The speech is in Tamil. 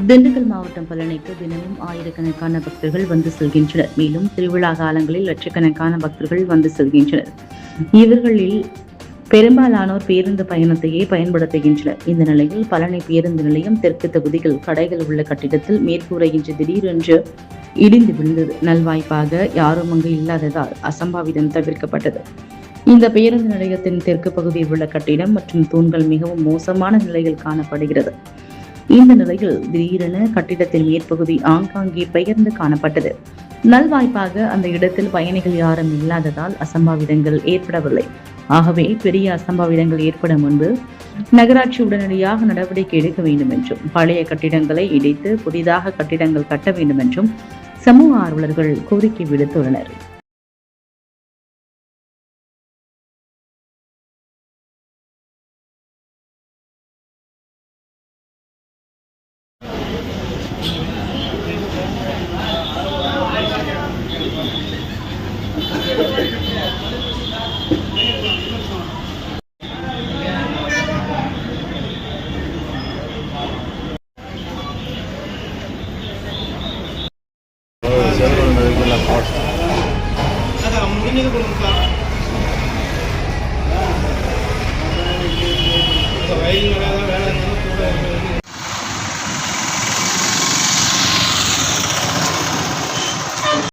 திண்டுக்கல் மாவட்டம் பழனிக்கு தினமும் ஆயிரக்கணக்கான பக்தர்கள் வந்து செல்கின்றனர். மேலும் திருவிழா காலங்களில் லட்சக்கணக்கான பக்தர்கள் வந்து செல்கின்றனர். இவர்களில் பெரும்பாலானோர் பேருந்து பயணத்தையே பயன்படுத்துகின்றனர். இந்த நிலையில் பழனி பேருந்து நிலையம் தெற்கு தொகுதியில் கடைகள் உள்ள கட்டிடத்தில் மேற்கூரை இன்று திடீரென்று இடிந்து விழுந்தது. நல்வாய்ப்பாக யாரும் அங்கு இல்லாததால் அசம்பாவிதம் தவிர்க்கப்பட்டது. இந்த பேருந்து நிலையத்தின் தெற்கு பகுதியில் உள்ள கட்டிடம் மற்றும் தூண்கள் மிகவும் மோசமான நிலையில் காணப்படுகிறது. இந்த நிலையில் திடீரென கட்டிடத்தின் மேற்பகுதி ஆங்காங்கே பெயர்ந்து காணப்பட்டது. நல்வாய்ப்பாக அந்த இடத்தில் பயணிகள் யாரும் இல்லாததால் அசம்பாவிதங்கள் ஏற்படவில்லை. ஆகவே பெரிய அசம்பாவிதங்கள் ஏற்படும் முன்பு நகராட்சி உடனடியாக நடவடிக்கை எடுக்க வேண்டும் என்றும் பழைய கட்டிடங்களை இடித்து புதிதாக கட்டிடங்கள் கட்ட வேண்டும் என்றும் சமூக ஆர்வலர்கள் கோரிக்கை விடுத்துள்ளனர். ரயில்